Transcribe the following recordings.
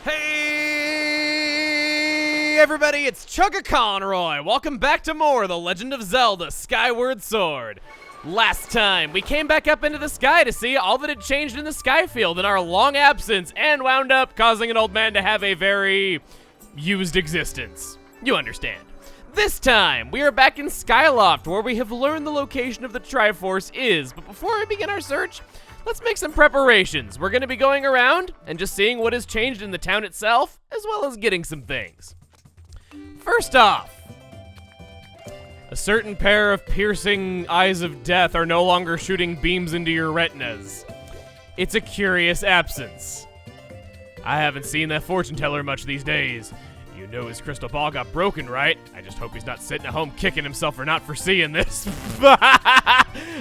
Hey everybody, it's Chugga Conroy. Welcome back to more The Legend of Zelda Skyward Sword. Last time, we came back up into the sky to see all that had changed in the sky field in our long absence and wound up causing an old man to have a very used existence. You understand. This time, we are back in Skyloft where we have learned the location of the Triforce is, but before we begin our search, let's make some preparations. We're going to be going around and just seeing what has changed in the town itself, as well as getting some things. First off, a certain pair of piercing eyes of death are no longer shooting beams into your retinas. It's a curious absence. I haven't seen that fortune teller much these days. You know his crystal ball got broken, right? I just hope he's not sitting at home kicking himself for not foreseeing this.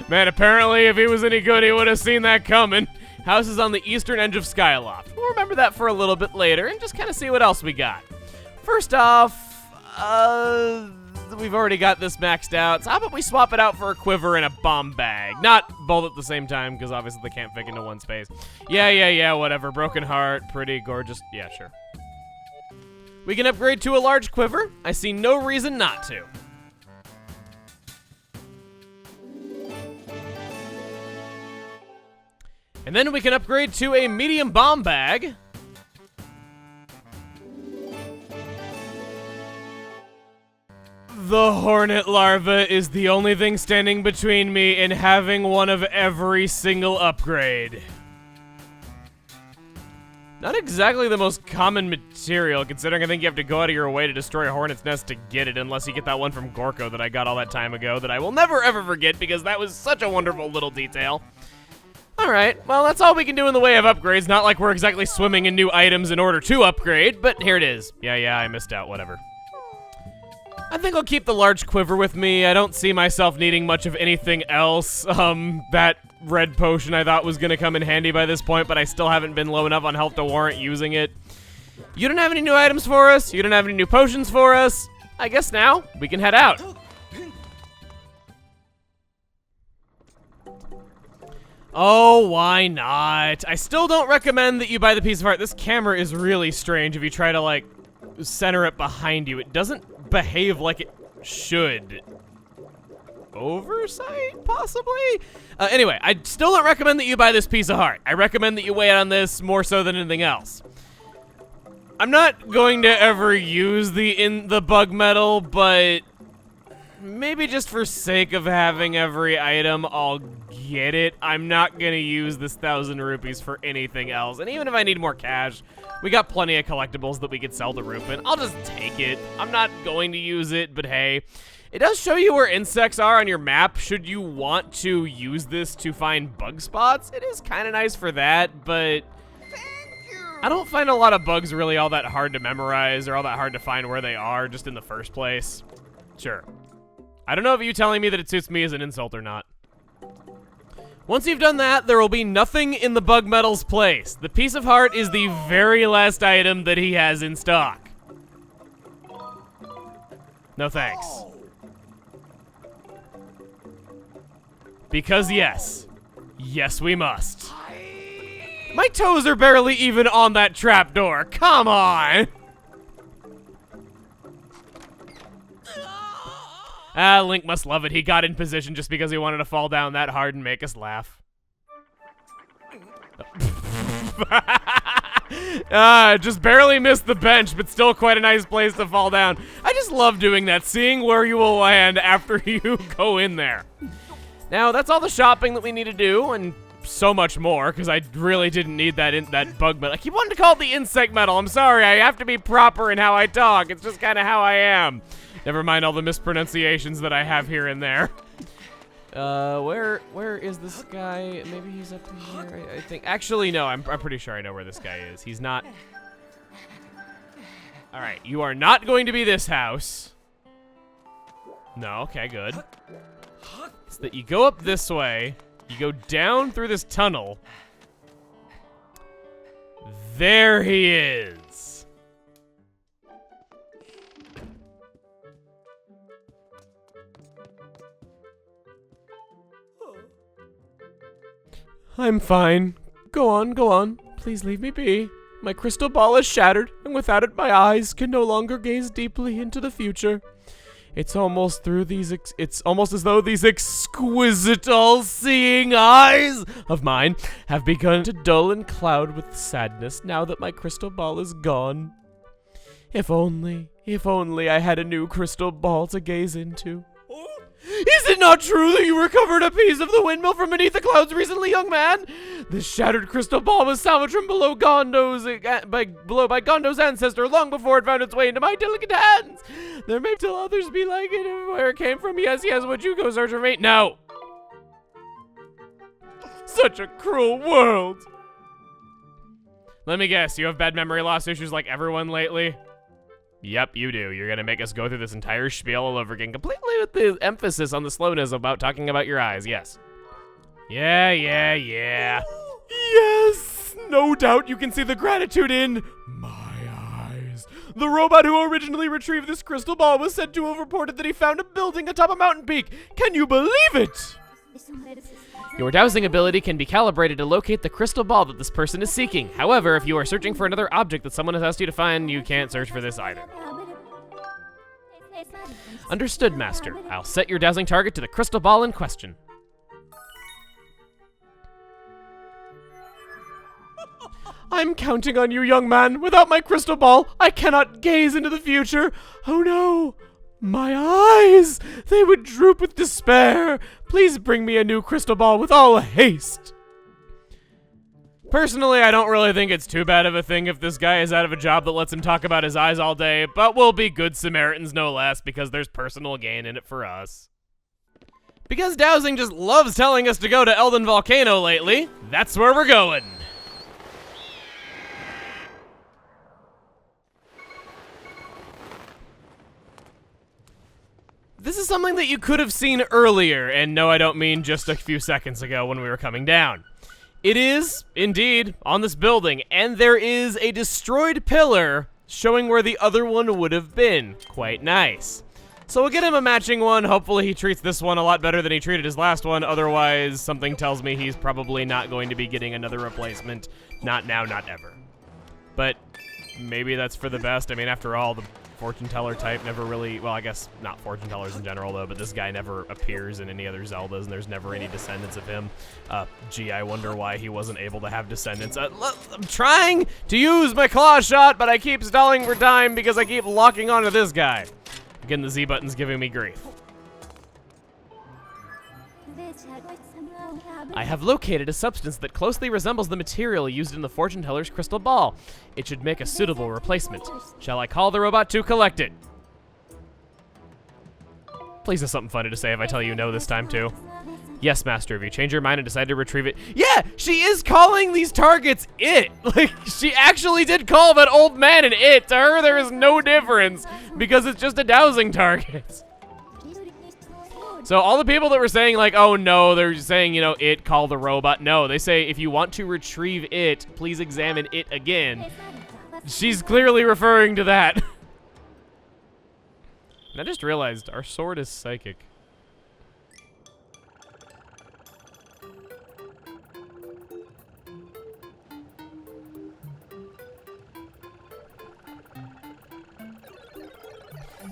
Man, apparently if he was any good, he would have seen that coming. House is on the eastern edge of Skyloft. We'll remember that for a little bit later and just kind of see what else we got. First off, we've already got this maxed out, so how about we swap it out for a quiver and a bomb bag? Not both at the same time, because obviously they can't fit into one space. Yeah, whatever. Broken heart, pretty gorgeous. Yeah, sure. We can upgrade to a large quiver. I see no reason not to. And then we can upgrade to a medium bomb bag. The Hornet Larva is the only thing standing between me and having one of every single upgrade. Not exactly the most common material, considering I think you have to go out of your way to destroy a hornet's nest to get it, unless you get that one from Gorko that I got all that time ago that I will never ever forget because that was such a wonderful little detail. Alright, well that's all we can do in the way of upgrades, not like we're exactly swimming in new items in order to upgrade, but here it is. Yeah, I missed out, whatever. I think I'll keep the large quiver with me. I don't see myself needing much of anything else. That red potion I thought was gonna come in handy by this point, but I still haven't been low enough on health to warrant using it. You don't have any new items for us? You don't have any new potions for us? I guess now we can head out. Oh, why not? I still don't recommend that you buy the piece of art. This camera is really strange if you try to, like, center it behind you. It doesn't behave like it should. Oversight, possibly? Anyway, I still don't recommend that you buy this piece of heart. I recommend that you wait on this more so than anything else. I'm not going to ever use the bug metal, but maybe just for sake of having every item, I'll get it. I'm not gonna use this 1,000 rupees for anything else. And even if I need more cash, we got plenty of collectibles that we could sell to Rupee. I'll just take it. I'm not going to use it, but hey. It does show you where insects are on your map should you want to use this to find bug spots. It is kind of nice for that, but I don't find a lot of bugs really all that hard to memorize or all that hard to find where they are just in the first place. Sure. I don't know if you telling me that it suits me is an insult or not. Once you've done that, there will be nothing in the bug metal's place. The piece of heart is the very last item that he has in stock. No thanks. Because yes. Yes, we must. My toes are barely even on that trapdoor. Come on! Ah, Link must love it. He got in position just because he wanted to fall down that hard and make us laugh. Just barely missed the bench, but still quite a nice place to fall down. I just love doing that, seeing where you will land after you go in there. Now, that's all the shopping that we need to do, and so much more, because I really didn't need that bug metal. I keep wanting to call it the insect metal. I'm sorry, I have to be proper in how I talk. It's just kind of how I am. Never mind all the mispronunciations that I have here and there. Where is this guy? Maybe he's up here, I think. Actually, no, I'm pretty sure I know where this guy is. He's not. All right, you are not going to be this house. No, okay, good. It's that you go up this way, you go down through this tunnel. There he is. I'm fine. Go on, go on. Please leave me be. My crystal ball is shattered, and without it my eyes can no longer gaze deeply into the future. It's almost as though these exquisite all-seeing eyes of mine have begun to dull and cloud with sadness now that my crystal ball is gone. If only I had a new crystal ball to gaze into. Is it not true that you recovered a piece of the windmill from beneath the clouds recently, young man? This shattered crystal ball was salvaged from below by Gondo's ancestor long before it found its way into my delicate hands. There may still others be like it where it came from. Yes, would you go search for me? No. Such a cruel world. Let me guess, you have bad memory loss issues like everyone lately? Yep, you do. You're gonna make us go through this entire spiel all over again, completely with the emphasis on the slowness about talking about your eyes, yes. Yeah. Yes! No doubt you can see the gratitude in my eyes. The robot who originally retrieved this crystal ball was said to have reported that he found a building atop a mountain peak. Can you believe it? Your dowsing ability can be calibrated to locate the crystal ball that this person is seeking. However, if you are searching for another object that someone has asked you to find, you can't search for this either. Understood, Master. I'll set your dowsing target to the crystal ball in question. I'm counting on you, young man. Without my crystal ball, I cannot gaze into the future. Oh no! My eyes! They would droop with despair! Please bring me a new crystal ball with all haste! Personally, I don't really think it's too bad of a thing if this guy is out of a job that lets him talk about his eyes all day, but we'll be good Samaritans no less because there's personal gain in it for us. Because Dowsing just loves telling us to go to Elden Volcano lately, that's where we're going! This is something that you could have seen earlier, and no, I don't mean just a few seconds ago when we were coming down. It is, indeed, on this building, and there is a destroyed pillar showing where the other one would have been. Quite nice. So we'll get him a matching one. Hopefully he treats this one a lot better than he treated his last one. Otherwise, something tells me he's probably not going to be getting another replacement. Not now, not ever. But maybe that's for the best. I mean, after all, the fortune teller type never really, well, I guess not fortune tellers in general though, but this guy never appears in any other Zeldas and there's never any descendants of him. Gee, I wonder why he wasn't able to have descendants. I'm trying to use my claw shot, but I keep stalling for time because I keep locking onto this guy. Again, the Z button's giving me grief. I have located a substance that closely resembles the material used in the fortune teller's crystal ball. It should make a suitable replacement. Shall I call the robot to collect it? Please have something funny to say if I tell you no this time too. Yes, Master, if you change your mind and decide to retrieve it. Yeah, she is calling these targets it. Like, she actually did call that old man an it. To her, there is no difference because it's just a dowsing target. So all the people that were saying like, oh no, they're saying, you know, it, call the robot. No, they say if you want to retrieve it, please examine it again. She's clearly referring to that. And I just realized our sword is psychic.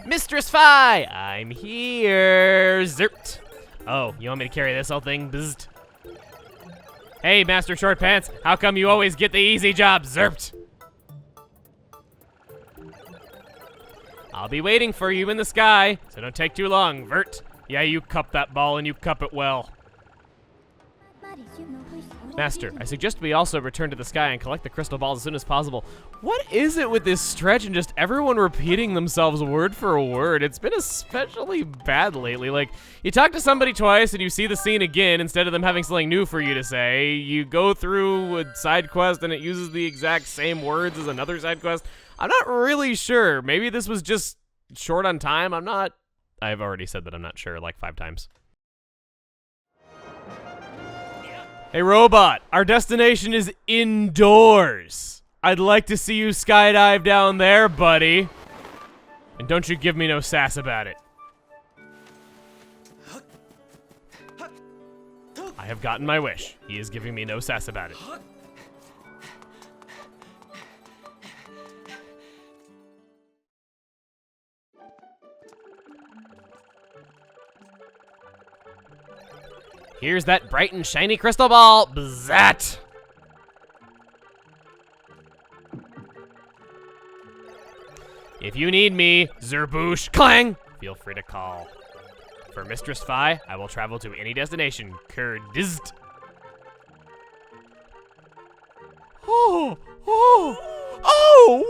Mistress Fi, I'm here. Zert. Oh, you want me to carry this whole thing? Bzzzt. Hey, Master Short Pants, how come you always get the easy job? Zerpt. I'll be waiting for you in the sky, so don't take too long, Vert. Yeah, you cup that ball and you cup it well. Master, I suggest we also return to the sky and collect the crystal balls as soon as possible. What is it with this stretch and just everyone repeating themselves word for word? It's been especially bad lately. Like, you talk to somebody twice and you see the scene again instead of them having something new for you to say. You go through a side quest and it uses the exact same words as another side quest. I'm not really sure. Maybe this was just short on time. I've already said that I'm not sure like 5 times. Hey, robot, our destination is indoors. I'd like to see you skydive down there, buddy. And don't you give me no sass about it. I have gotten my wish. He is giving me no sass about it. Here's that bright and shiny crystal ball. Bzzat! If you need me, Zerboosh Clang, feel free to call. For Mistress Fi, I will travel to any destination. Kurdist. Oh,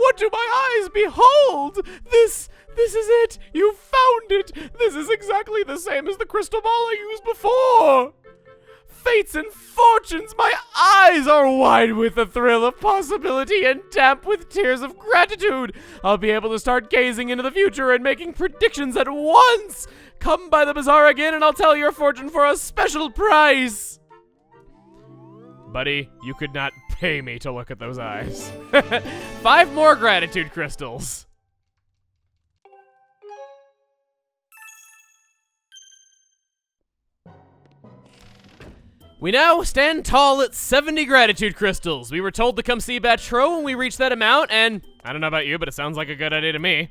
what do my eyes behold? This is it. You found it. This is exactly the same as the crystal ball I used before. Fates and fortunes, my eyes are wide with the thrill of possibility and damp with tears of gratitude. I'll be able to start gazing into the future and making predictions at once. Come by the bazaar again and I'll tell your fortune for a special price. Buddy, you could not pay me to look at those eyes. 5 more gratitude crystals. We now stand tall at 70 gratitude crystals. We were told to come see Batro when we reached that amount, and I don't know about you, but it sounds like a good idea to me.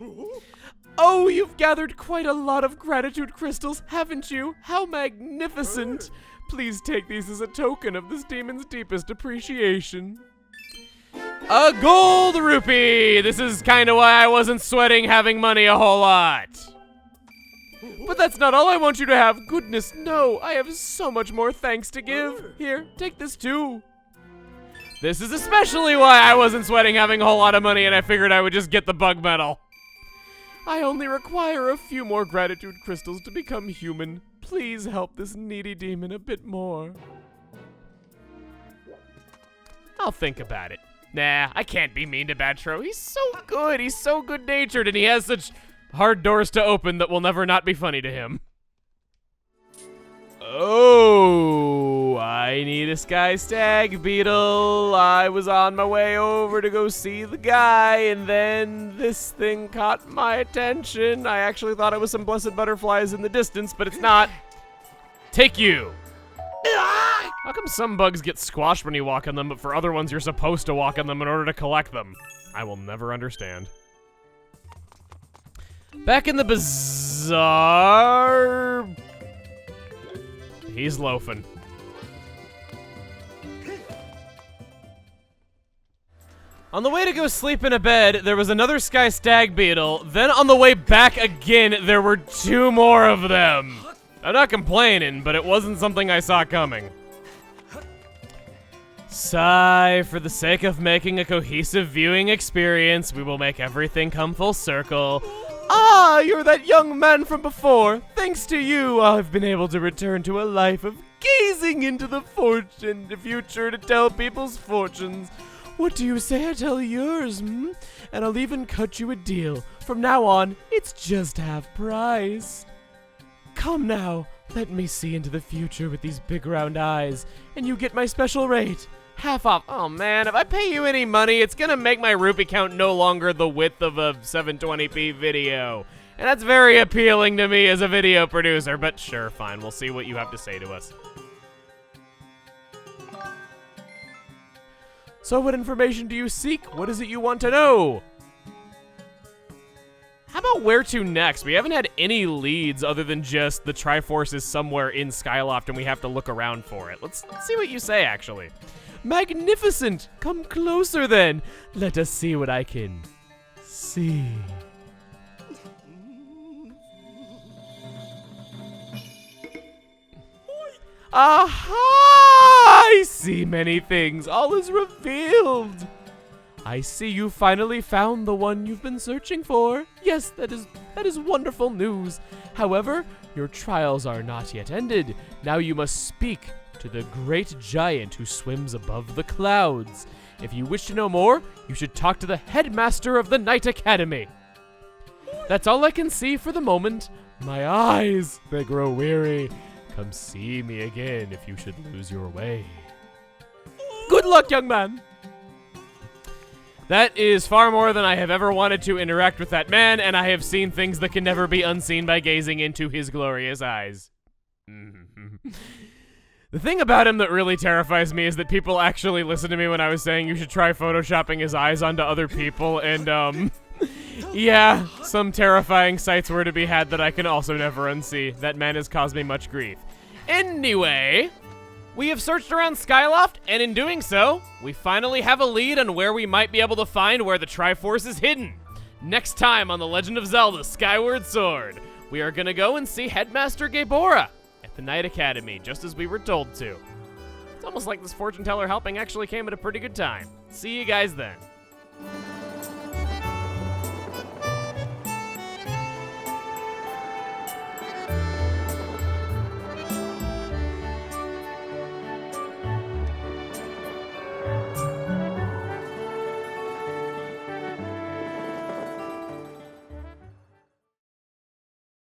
Oh, you've gathered quite a lot of gratitude crystals, haven't you? How magnificent. Please take these as a token of this demon's deepest appreciation. A gold rupee! This is kind of why I wasn't sweating having money a whole lot. But that's not all I want you to have. Goodness, no. I have so much more thanks to give. Here, take this too. This is especially why I wasn't sweating having a whole lot of money and I figured I would just get the bug medal. I only require a few more gratitude crystals to become human. Please help this needy demon a bit more. I'll think about it. Nah, I can't be mean to Batro. He's so good. He's so good-natured and he has such hard doors to open that will never not be funny to him. Oh, I need a Stag Beetle. I was on my way over to go see the guy, and then this thing caught my attention. I actually thought it was some blessed butterflies in the distance, but it's not. Take you. How come some bugs get squashed when you walk on them, but for other ones you're supposed to walk on them in order to collect them? I will never understand. Back in the bazaar. He's loafing. On the way to go sleep in a bed, there was another Stag Beetle. Then on the way back again, there were 2 more of them. I'm not complaining, but it wasn't something I saw coming. Sigh, for the sake of making a cohesive viewing experience, we will make everything come full circle. Ah, you're that young man from before. Thanks to you, I've been able to return to a life of gazing into the future to tell people's fortunes. What do you say I tell yours, And I'll even cut you a deal. From now on, it's just half price. Come now, let me see into the future with these big round eyes, and you get my special rate. Half off. Oh man, if I pay you any money, it's gonna make my rupee count no longer the width of a 720p video. And that's very appealing to me as a video producer, but sure, fine, we'll see what you have to say to us. So what information do you seek? What is it you want to know? How about where to next? We haven't had any leads other than just the Triforce is somewhere in Skyloft and we have to look around for it. Let's see what you say, actually. Magnificent! Come closer then. Let us see what I can see. Aha! I see many things. All is revealed. I see you finally found the one you've been searching for. Yes, that is wonderful news. However, your trials are not yet ended. Now you must speak to the great giant who swims above the clouds. If you wish to know more, you should talk to the headmaster of the Night Academy. That's all I can see for the moment. My eyes, they grow weary. Come see me again if you should lose your way. Good luck, young man. That is far more than I have ever wanted to interact with that man, and I have seen things that can never be unseen by gazing into his glorious eyes. The thing about him that really terrifies me is that people actually listen to me when I was saying you should try photoshopping his eyes onto other people, and yeah, some terrifying sights were to be had that I can also never unsee. That man has caused me much grief. Anyway, we have searched around Skyloft, and in doing so, we finally have a lead on where we might be able to find where the Triforce is hidden. Next time on The Legend of Zelda Skyward Sword, we are gonna go and see Headmaster Gaebora at the Knight Academy, just as we were told to. It's almost like this fortune teller helping actually came at a pretty good time. See you guys then.